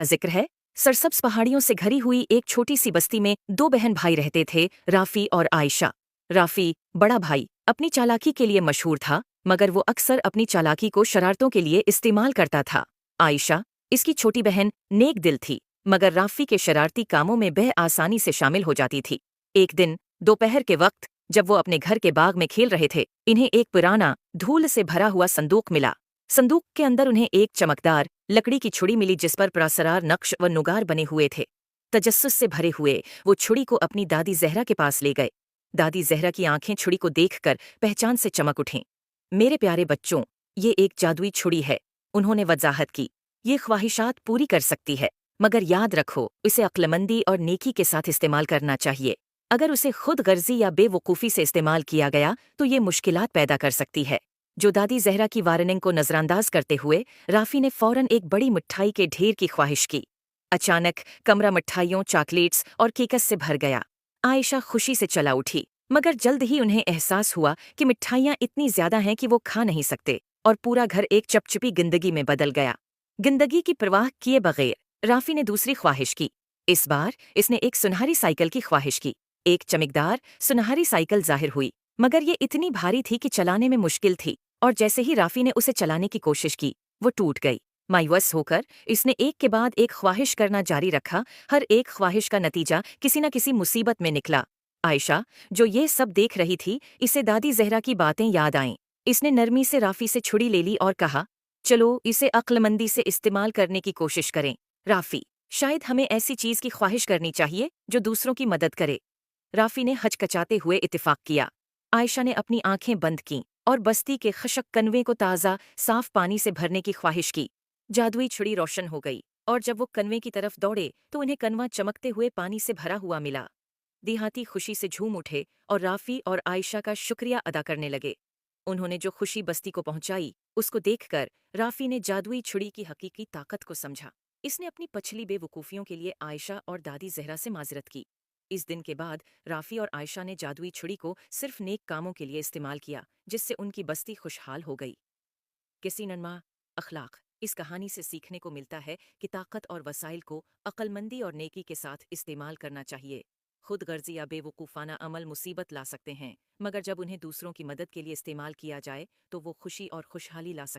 जिक्र है। सरसब्ज पहाड़ियों से घिरी हुई एक छोटी सी बस्ती में दो बहन भाई रहते थे, राफी और आयशा। राफी, बड़ा भाई, अपनी चालाकी के लिए मशहूर था, मगर वो अक्सर अपनी चालाकी को शरारतों के लिए इस्तेमाल करता था। आयशा, इसकी छोटी बहन, नेक दिल थी, मगर राफी के शरारती कामों में वह आसानी से शामिल हो जाती थी। एक दिन दोपहर के वक्त जब वो अपने घर के बाग में खेल रहे थे, इन्हें एक पुराना, धूल से भरा हुआ संदूक मिला। संदूक के अंदर उन्हें एक चमकदार लकड़ी की छुड़ी मिली जिस पर पुरस्कार नक्श व नुगार बने हुए थे। तजस्सुस से भरे हुए वो छुड़ी को अपनी दादी जहरा के पास ले गए। दादी जहरा की आंखें छुड़ी को देखकर पहचान से चमक उठीं। मेरे प्यारे बच्चों, ये एक जादुई छुड़ी है, उन्होंने वजाहत की। ये ख्वाहिशात पूरी कर सकती है, मगर याद रखो, इसे अक्लमंदी और नेकी के साथ इस्तेमाल करना चाहिए। अगर उसे खुद गर्जी या बेवकूफ़ी से इस्तेमाल किया गया तो ये मुश्किलात पैदा कर सकती है। जो दादी जहरा की वार्निंग को नजरअंदाज करते हुए राफी ने फौरन एक बड़ी मिठाई के ढेर की ख्वाहिश की। अचानक कमरा मिठाइयों, चॉकलेट्स और केकस से भर गया। आयशा खुशी से चला उठी, मगर जल्द ही उन्हें एहसास हुआ कि मिठाइयाँ इतनी ज्यादा हैं कि वो खा नहीं सकते, और पूरा घर एक चपचपी जिंदगी में बदल गया। जिंदगी की परवाह किए बगैर राफी ने दूसरी ख्वाहिश की। इस बार इसने एक सुनहरी साइकिल की ख्वाहिश की। एक चमकदार सुनहरी साइकिल जाहिर हुई, मगर ये इतनी भारी थी कि चलाने में मुश्किल थी, और जैसे ही राफी ने उसे चलाने की कोशिश की, वो टूट गई। मायूस होकर इसने एक के बाद एक ख्वाहिश करना जारी रखा। हर एक ख्वाहिश का नतीजा किसी न किसी मुसीबत में निकला। आयशा, जो ये सब देख रही थी, इसे दादी जहरा की बातें याद आईं। इसने नरमी से राफी से छुड़ी ले ली और कहा, चलो इसे अक्लमंदी से इस्तेमाल करने की कोशिश करें। राफी, शायद हमें ऐसी चीज की ख्वाहिश करनी चाहिए जो दूसरों की मदद करे। राफी ने हचकचाते हुए इत्तेफाक किया। आयशा ने अपनी आंखें बंद कीं और बस्ती के खशक कनवे को ताज़ा, साफ पानी से भरने की ख्वाहिश की। जादुई छुड़ी रोशन हो गई, और जब वो कनवे की तरफ दौड़े तो उन्हें कनवा चमकते हुए पानी से भरा हुआ मिला। देहाती खुशी से झूम उठे और राफी और आयशा का शुक्रिया अदा करने लगे। उन्होंने जो खुशी बस्ती को पहुंचाई, उसको देखकर राफी ने जादुई छुड़ी की हकीकी ताकत को समझा। इसने अपनी पछली बेवकूफ़ियों के लिए आयशा और दादी जहरा से माजरत की। इस दिन के बाद राफी और आयशा ने जादुई छुड़ी को सिर्फ नेक कामों के लिए इस्तेमाल किया, जिससे उनकी बस्ती खुशहाल हो गई। किसी नन्मा अखलाक, इस कहानी से सीखने को मिलता है कि ताकत और वसाइल को अक्लमंदी और नेकी के साथ इस्तेमाल करना चाहिए। खुद गर्जी या बेवकूफ़ाना अमल मुसीबत ला सकते हैं, मगर जब उन्हें दूसरों की मदद के लिए इस्तेमाल किया जाए तो वो खुशी और खुशहाली ला सकते हैं।